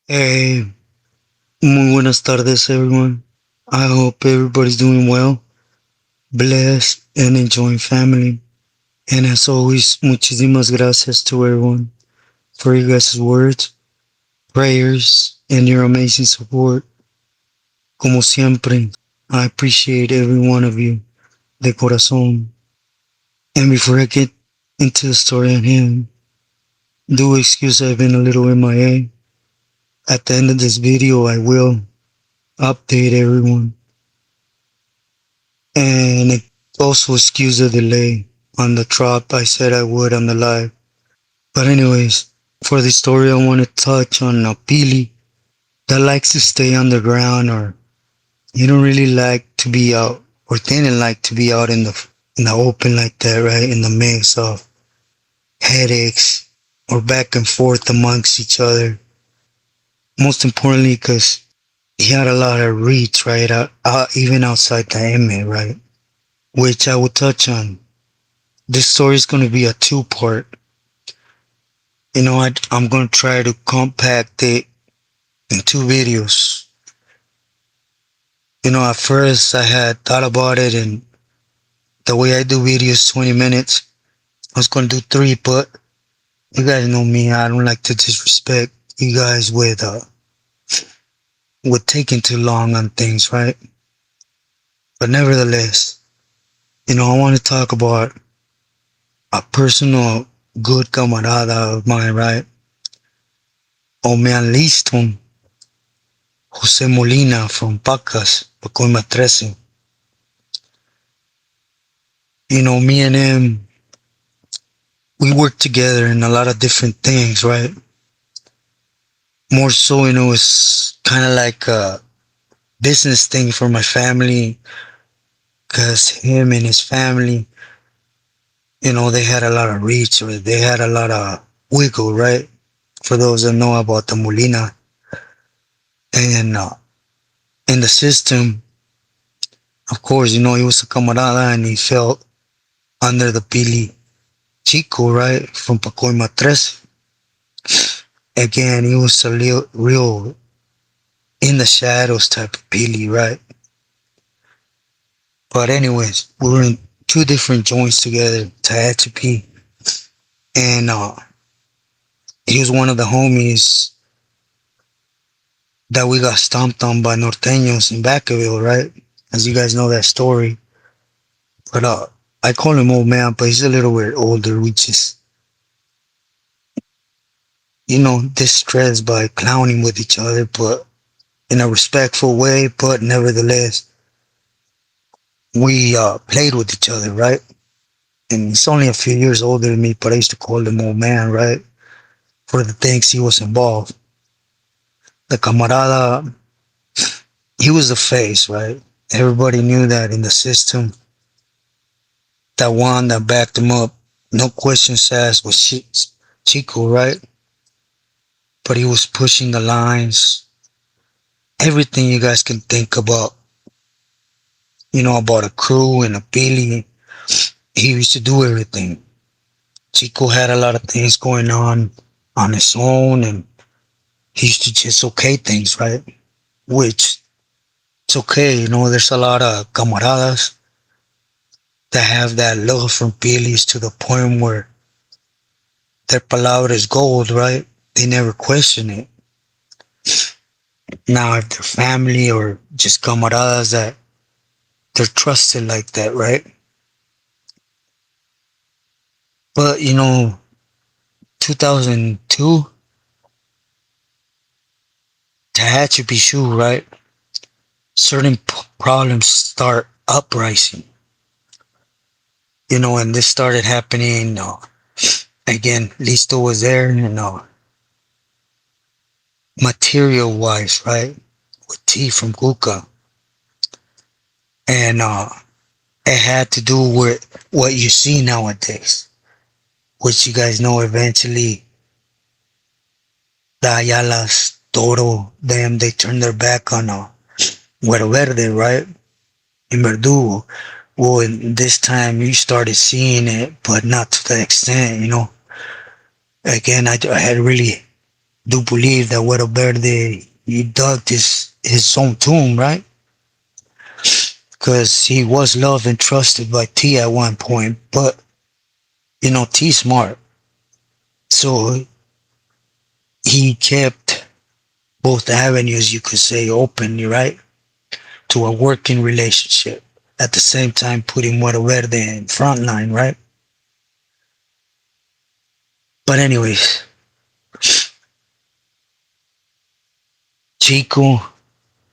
Hey, muy buenas tardes, everyone. I hope everybody's doing well, blessed, and enjoying family. And as always, muchísimas gracias to everyone for your guys' words, prayers, and your amazing support. Como siempre, I appreciate every one of you, de corazón. And before I get into the story at hand, do excuse I've been a little MIA. At the end of this video, I will update everyone. And it also excuse the delay on the drop I said I would on the live. But anyways, for the story I want to touch on a Pili that likes to stay underground, or you don't really like to be out, or didn't like to be out in the open like that, right? In the mix of headaches or back and forth amongst each other. Most importantly, because he had a lot of reach, right? Even outside the inmate, right? Which I will touch on. This story is going to be a two-part. I'm going to try to compact it in two videos. At first I had thought about it, and the way I do videos, 20 minutes, I was going to do three, but you guys know me. I don't like to disrespect you guys with taking too long on things, right? But nevertheless, I want to talk about a personal good camarada of mine, right? O man, Listo, Jose Molina from Pacas, Pacoima 13. Me and him, we worked together in a lot of different things, right? More so, it was kind of like a business thing for my family, because him and his family, they had a lot of reach, or they had a lot of wiggle, right? For those that know about the Molina. And in the system, of course, he was a camarada, and he felt under the Pili Chico, right? From Pacoima 13. Again, he was a real in the shadows type of Pili, right? But anyways, we were in two different joints together, Tehachapi, and he was one of the homies that we got stomped on by Norteños in Vacaville, right? As you guys know that story. But I call him old man, but he's a little bit older. We just, distressed by clowning with each other, but in a respectful way. But nevertheless, we played with each other, right? And he's only a few years older than me, but I used to call him old man, right? For the things he was involved. The camarada, he was the face, right? Everybody knew that in the system. That one that backed him up, no questions asked, was Chico, right? But he was pushing the lines. Everything you guys can think about, about a crew and a Billy. He used to do everything. Chico had a lot of things going on his own, and he used to just okay things, right? Which it's okay, there's a lot of camaradas that have that love from Billy's to the point where their palabra is gold, right? They never question it. Now, if they're family or just camaradas that they're trusted like that, right? But 2002, Tehachapi Shoe, right? Certain problems start uprising. And this started happening. Again, Listo was there, material wise, right? With T from Kuka. And it had to do with what you see nowadays, which you guys know eventually the Ayalas, Toro, them, they turned their back on Güero Verde, right? In Verdugo. Well, in this time you started seeing it, but not to the extent, Again, I had really do believe that Güero Verde, he dug his own tomb, right? Because he was loved and trusted by T at one point, but T smart, so he kept both avenues, you could say, open, right, to a working relationship. At the same time, putting Güero Verde in front line, right? But anyways, Chico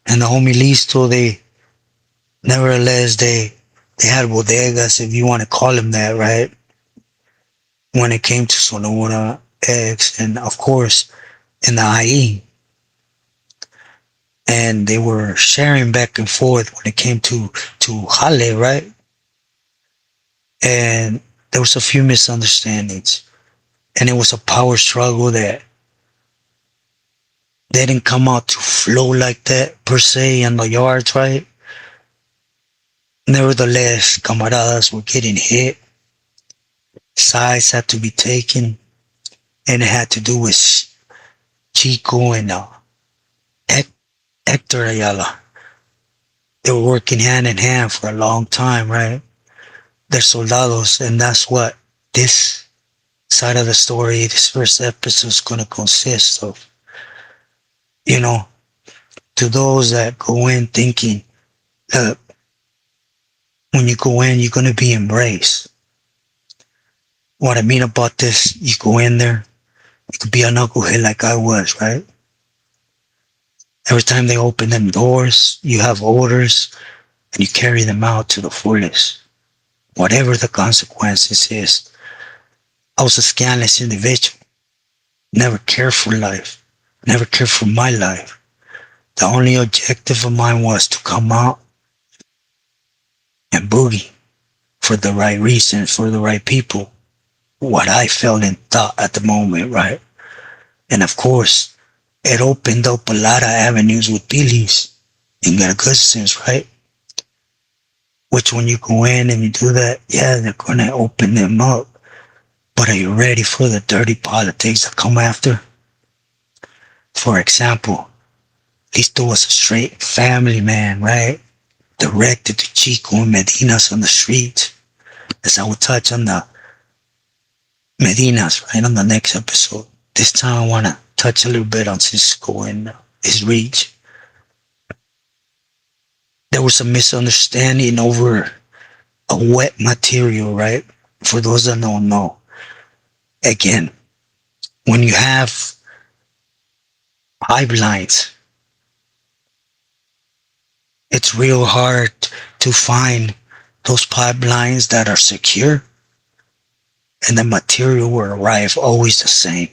and the homie Listo, nevertheless, they had bodegas, if you want to call them that, right? When it came to Sonora X, and of course in the IE, and they were sharing back and forth when it came to Jale, right? And there was a few misunderstandings, and it was a power struggle that didn't come out to flow like that per se in the yards, right? Nevertheless, camaradas were getting hit, sides had to be taken, and it had to do with Chico and Hector Ayala. They were working hand in hand for a long time, right? They're soldados, and that's what this side of the story, this first episode, is going to consist of. You know, to those that go in thinking that when you go in, you're going to be embraced. What I mean about this, you go in there, you could be a knucklehead like I was, right? Every time they open them doors, you have orders, and you carry them out to the fullest. Whatever the consequences is. I was a scandalous individual. Never cared for life. Never cared for my life. The only objective of mine was to come out and boogie for the right reason, for the right people. What I felt and thought at the moment, right? And of course, it opened up a lot of avenues with beliefs in a good sense, right? Which when you go in and you do that, yeah, they're going to open them up. But are you ready for the dirty politics that come after? For example, Listo was a straight family man, right? Directed to Chico and Medinas on the streets. As I will touch on the Medinas, right, on the next episode. This time I want to touch a little bit on Cisco and his reach. There was a misunderstanding over a wet material, right? For those that don't know. Again, when you have pipelines, it's real hard to find those pipelines that are secure and the material will arrive always the same.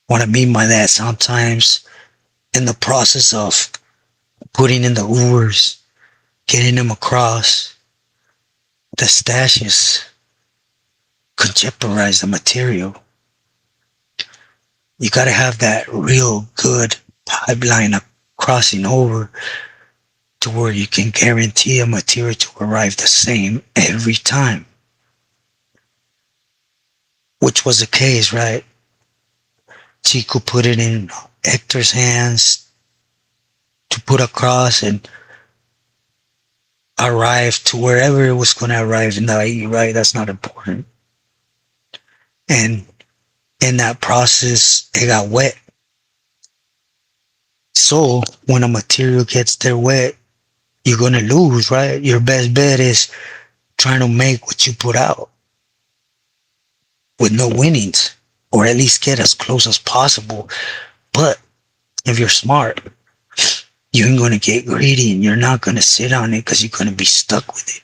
What I mean by that, sometimes in the process of putting in the Ubers, getting them across, the stashes could jeopardize the material. You gotta have that real good pipeline crossing over to where you can guarantee a material to arrive the same every time. Which was the case, right? Chico put it in Hector's hands to put across and arrive to wherever it was going to arrive in the IE, right? That's not important. And in that process, it got wet. So when a material gets there wet, you're going to lose, right? Your best bet is trying to make what you put out with no winnings, or at least get as close as possible. But if you're smart, you ain't going to get greedy and you're not going to sit on it because you're going to be stuck with it.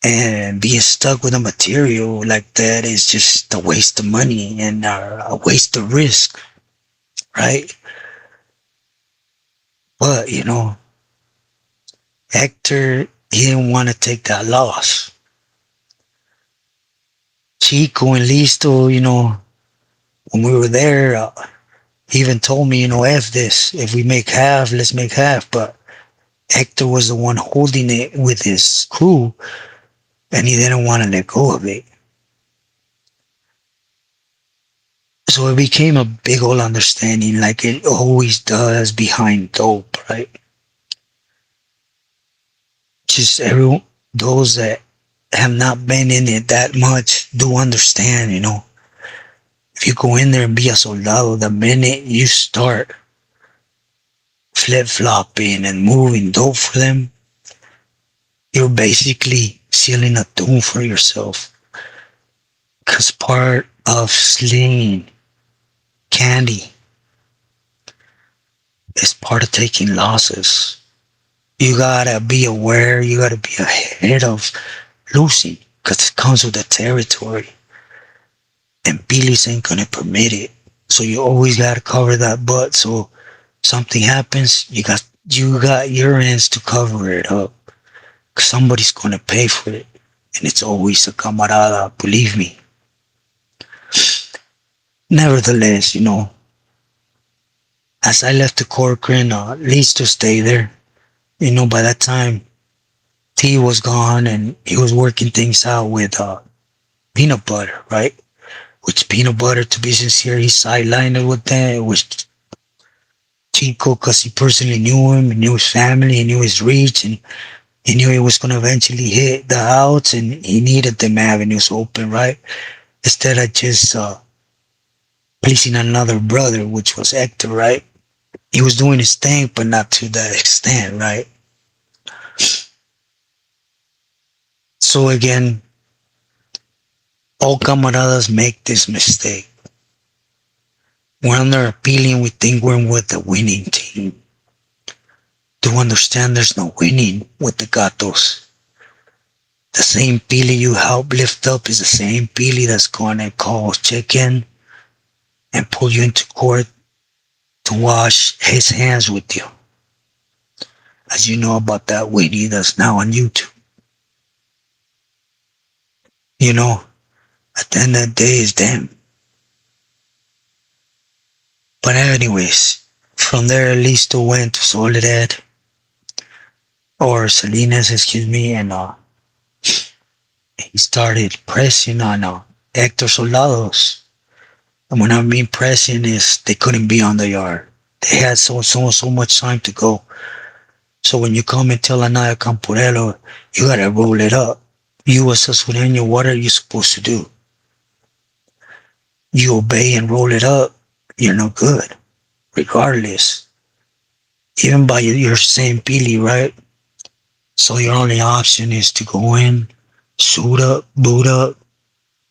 And being stuck with a material like that is just a waste of money and a waste of risk, right? But, Hector, he didn't want to take that loss. Chico and Listo, when we were there, he even told me, F this. If we make half, let's make half. But Hector was the one holding it with his crew, and he didn't want to let go of it. So it became a big old understanding, like it always does behind dope, right? Just everyone, those that have not been in it that much do understand, you know. If you go in there and be a soldado, the minute you start flip flopping and moving dope for them, you're basically sealing a doom for yourself. Because part of slinging candy is part of taking losses. You gotta be aware, you gotta be ahead of losing, because it comes with the territory. And Billy's ain't gonna permit it. So you always gotta cover that butt. So something happens, you got your ends to cover it up. Cause somebody's gonna pay for it. And it's always a camarada, believe me. Nevertheless, you know, as I left the Corcoran, Listo stay there. You know, by that time, T was gone and he was working things out with peanut butter, right? Which peanut butter, to be sincere, he sidelined it with that. It was Chico because he personally knew him, he knew his family, he knew his reach, and he knew he was going to eventually hit the outs and he needed them avenues open, right? Instead of just pleasing another brother, which was Hector, right? He was doing his thing, but not to that extent, right? So again, all camaradas make this mistake. When they're appealing, we think we're with the winning team. To understand there's no winning with the gatos. The same Pili you help lift up is the same Pili that's gonna call check in and pull you into court to wash his hands with you. As you know about that Whitney that's now on YouTube. You know, at the end of the day, it's them. But anyways, from there, Listo went to Soledad, or Salinas, excuse me, and he started pressing on Hector Soldados. And when I mean pressing is they couldn't be on the yard. They had so much time to go. So when you come and tell Anaya Campurello, you gotta roll it up. You as a Sureño, what are you supposed to do? You obey and roll it up, you're no good. Regardless. Even by your same Pili, right? So your only option is to go in, suit up, boot up,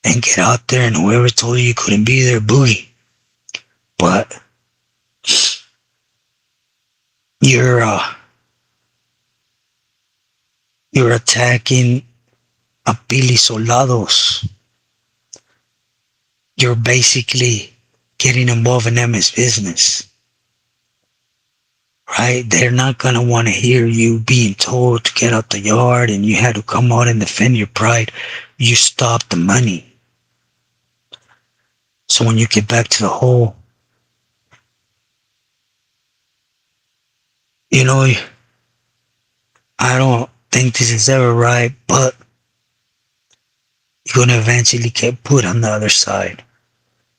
and get out there, and whoever told you couldn't be there, boogie. But you're attacking a Pili Soldados. You're basically getting involved in Emma's business. Right? They're not gonna want to hear you being told to get out the yard and you had to come out and defend your pride. You stopped the money. So when you get back to the hole, you know, I don't think this is ever right, but you're gonna eventually get put on the other side.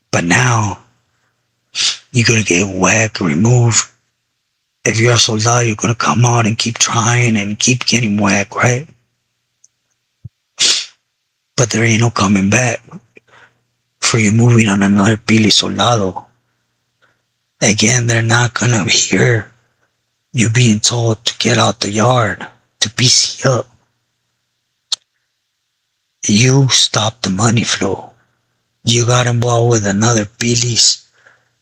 But now, you're gonna get whacked, removed. If you're a soldado, you're gonna come out and keep trying and keep getting whacked, right? But there ain't no coming back for you moving on another Pili Soldado. Again, they're not gonna hear you being told to get out the yard, to PC up. You stopped the money flow. You got involved with another Pilis,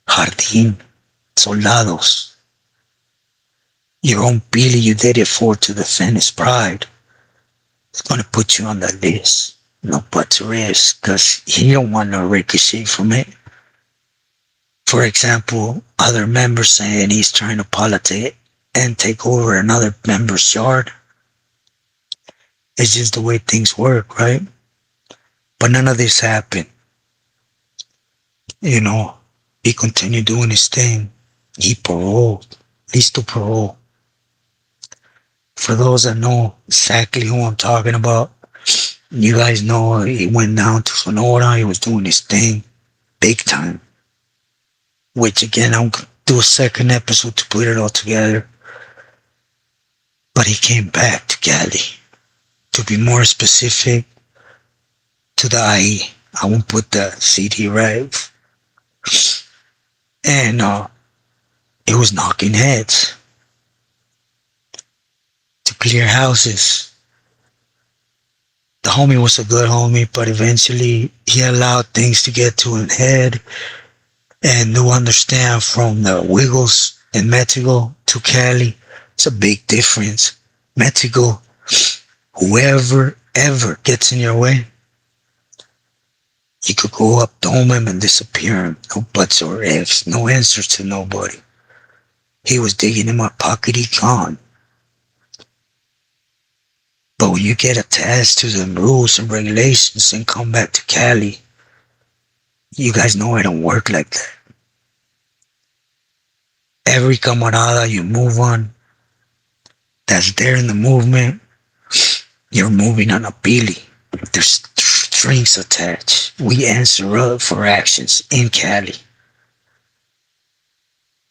Jardín, Soldados. Your own Pili you did it for to defend his pride. It's gonna put you on the list. No buts risk, cause he don't want no ricochet from it. For example, other members saying he's trying to politic and take over another member's yard. It's just the way things work, right? But none of this happened. You know, he continued doing his thing. He paroled. Listo parole. For those that know exactly who I'm talking about, you guys know he went down to Sonora. He was doing his thing big time. which again, I'll do a second episode to put it all together. But he came back to Cali. To be more specific, to the IE. I won't put the CD, right? And it was knocking heads to clear houses. The homie was a good homie, but eventually he allowed things to get to his head. And to understand from the Wiggles in Mexico to Cali, it's a big difference. Mexico, whoever ever gets in your way, you could go up, dome him, and disappear him. No buts or ifs, no answers to nobody. He was digging in my pocket, he gone. But when you get attached to the rules and regulations and come back to Cali, you guys know I don't work like that. Every camarada you move on, that's there in the movement, you're moving on a pili. There's strings attached. We answer up for actions in Cali.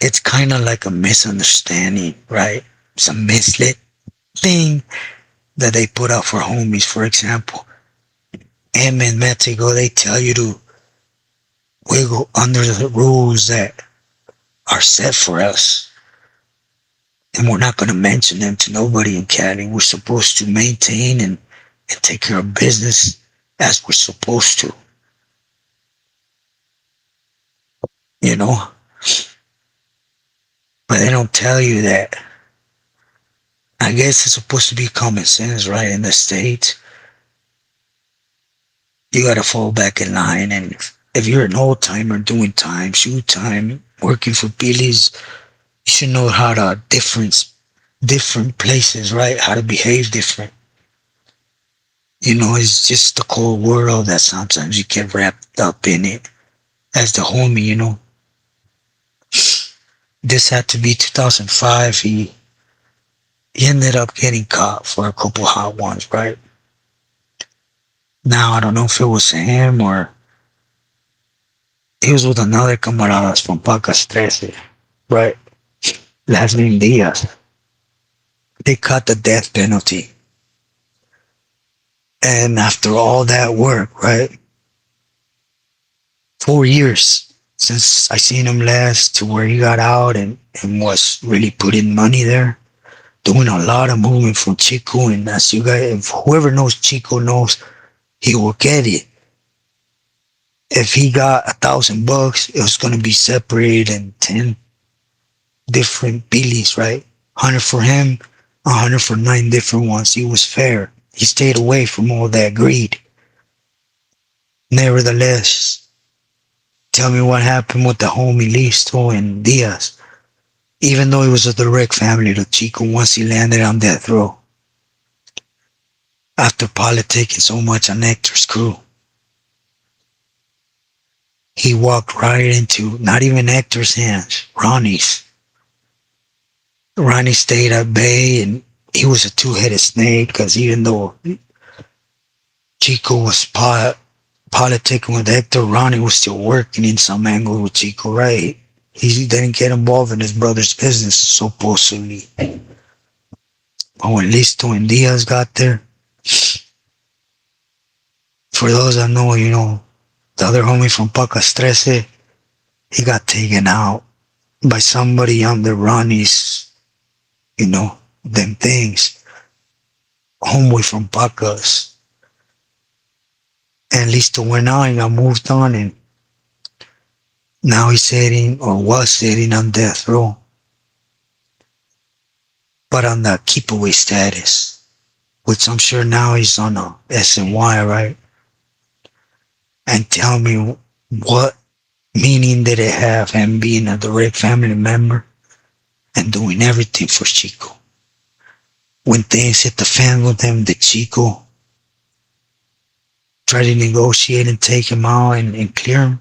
It's kind of like a misunderstanding, right? It's a mislit thing that they put out for homies. For example, M in Mexico, they tell you to wiggle under the rules that are set for us. And we're not going to mention them to nobody in Cali. We're supposed to maintain and take care of business as we're supposed to. You know? But they don't tell you that. I guess it's supposed to be common sense, right? In the States, you got to fall back in line. And if you're an old timer doing time, shoot time, working for Billy's, you should know how to different places, right? How to behave different. You know, it's just the cold world that sometimes you get wrapped up in it. As the homie, you know. This had to be 2005. He ended up getting caught for a couple hot ones, right? Now, I don't know if it was him or he was with another camaradas from Pacas 13, right? Last name Diaz. They cut the death penalty. And after all that work, right? 4 years since I seen him last to where he got out and was really putting money there. Doing a lot of moving from Chico, and as you guys, if whoever knows Chico knows, he will get it. If he got $1,000, it was gonna be separated in 10 different billies, right? 100 for him, 100 for 9 different ones. He was fair. He stayed away from all that greed. Nevertheless, tell me what happened with the homie Listo and Diaz. Even though he was a direct family to Chico once he landed on death row. After politicking so much on Hector's crew. He walked right into, not even Hector's hands, Ronnie's. Ronnie stayed at bay and he was a two-headed snake because even though Chico was politicking with Hector, Ronnie was still working in some angle with Chico, right? He didn't get involved in his brother's business, supposedly. But when Listo and Diaz got there, for those that know, you know, the other homie from Pacas 13, he got taken out by somebody under Ronnie's, you know, them things. Homeboy from Pacas. And Listo went out and got moved on, and now he's sitting, or was sitting on death row. But on the keep away status, which I'm sure now he's on a SNY, right? And tell me what meaning did it have him being a direct family member and doing everything for Chico? When things hit the fan with him, did Chico try to negotiate and take him out and clear him?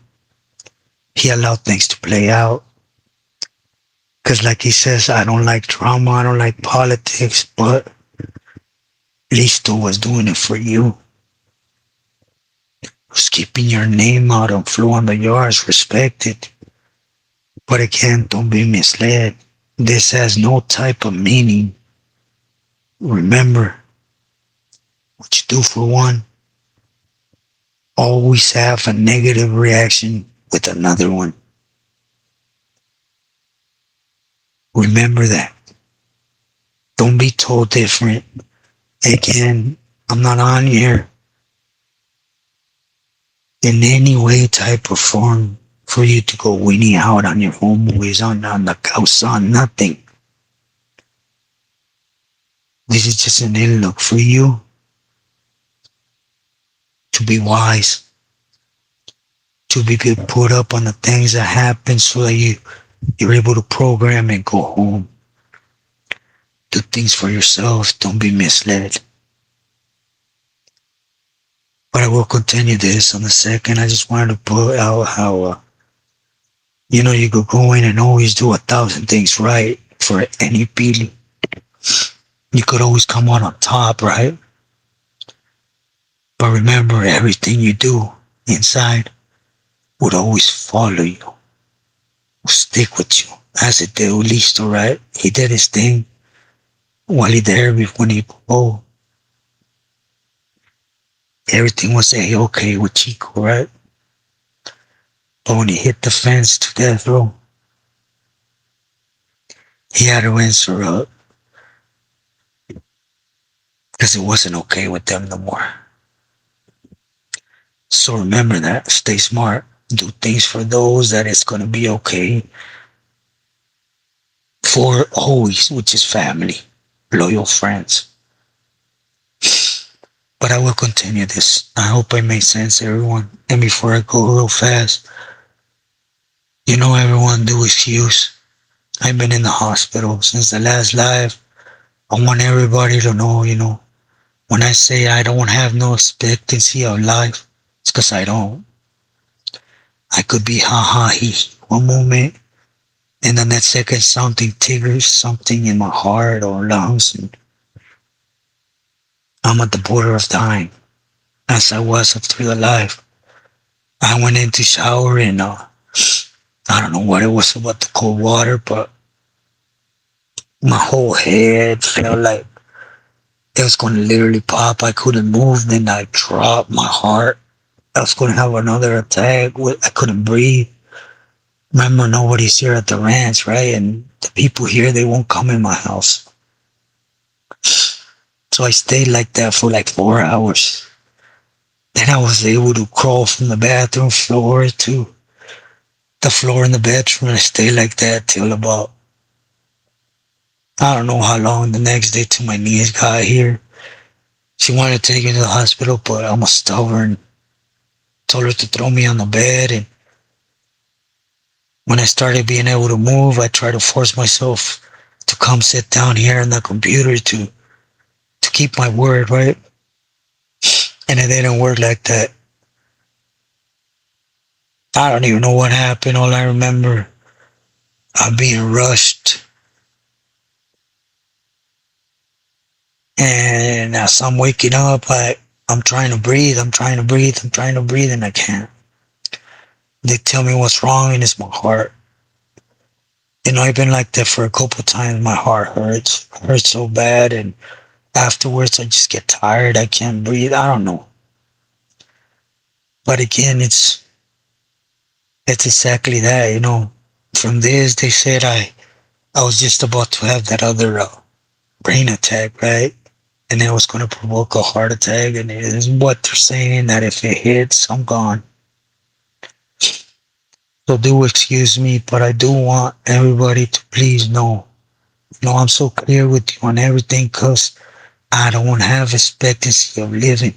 He allowed things to play out. Because like he says, I don't like drama, I don't like politics, but Listo was doing it for you. Was keeping your name out and flew on the yards, respected. But again, don't be misled. This has no type of meaning. Remember, what you do for one always have a negative reaction with another one. Remember that. Don't be told different. Again, I'm not on here in any way, type, or form for you to go weenie out on your homeways, on the couch, on nothing. This is just an in look for you to be wise, to be put up on the things that happen so that you're able to program and go home. Do things for yourself. Don't be misled. But I will continue this on the second. I just wanted to put out how, you could go in and always do 1,000 things right for any feeling. You could always come out on top, right? But remember, everything you do inside would always follow you, will stick with you, as it did with Listo, right? He did his thing while he there when he oh, everything was okay with Chico, right? But when he hit the fence to death row, he had to answer up because it wasn't okay with them no more. So remember that. Stay smart. Do things for those that it's going to be okay for always, which is family, loyal friends. But I will continue this. I hope I made sense, everyone. And before I go real fast, everyone do excuse. I've been in the hospital since the last live. I want everybody to know, when I say I don't have no expectancy of life, it's because I don't. I could be he one moment, and the next second something triggers something in my heart or lungs, and I'm at the border of dying, as I was after the life. I went in to shower and I don't know what it was about the cold water, but my whole head felt like it was going to literally pop. I couldn't move. Then I dropped my heart. I was going to have another attack. I couldn't breathe. Remember, nobody's here at the ranch, right? And the people here, they won't come in my house. So I stayed like that for like 4 hours. Then I was able to crawl from the bathroom floor to the floor in the bedroom. And I stayed like that till about, I don't know how long, the next day till my niece got here. She wanted to take me to the hospital, but I'm a stubborn. Told her to throw me on the bed, and when I started being able to move, I tried to force myself to come sit down here on the computer to keep my word, right? And it didn't work like that. I don't even know what happened. All I remember, I'm being rushed. And as I'm waking up, I'm trying to breathe, and I can't. They tell me what's wrong, and it's my heart. I've been like that for a couple times. My heart hurts so bad, and afterwards I just get tired. I can't breathe. I don't know. But again, it's exactly that. From this, they said I was just about to have that other brain attack, right? And it was going to provoke a heart attack, and it is what they're saying, that if it hits, I'm gone. So do excuse me, but I do want everybody to please know. I'm so clear with you on everything because I don't have expectancy of living.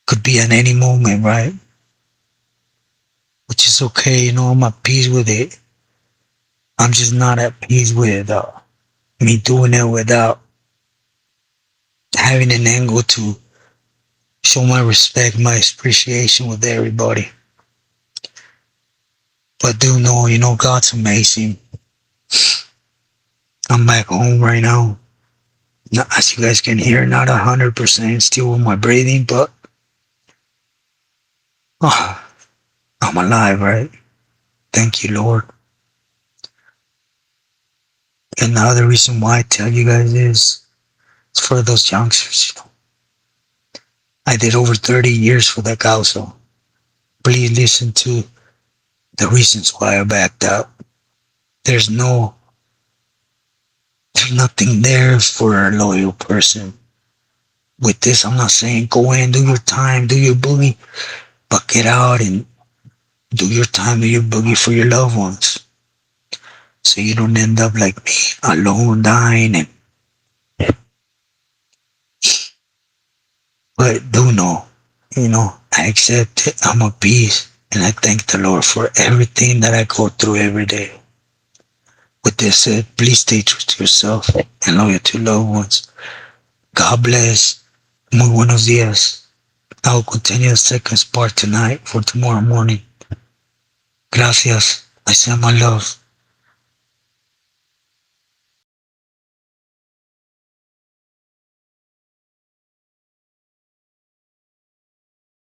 Could be at any moment, right? Which is okay, I'm at peace with it. I'm just not at peace with me doing it without having an angle to show my respect, my appreciation with everybody. But do know, God's amazing. I'm back home right now. As you guys can hear, not 100% still with my breathing, but I'm alive, right? Thank you, Lord. And the other reason why I tell you guys is for those youngsters. I did over 30 years for that guy, so please listen to the reasons why I backed out. There's no, there's nothing there for a loyal person. With this, I'm not saying go in, do your time, do your boogie, but get out and do your time, do your boogie for your loved ones. So you don't end up like me, alone, dying. And but do know, I accept it. I'm at peace, and I thank the Lord for everything that I go through every day. With this said, please stay true to yourself and loyal to loved ones. God bless. Muy buenos días. I will continue the second part tonight for tomorrow morning. Gracias. I send my love.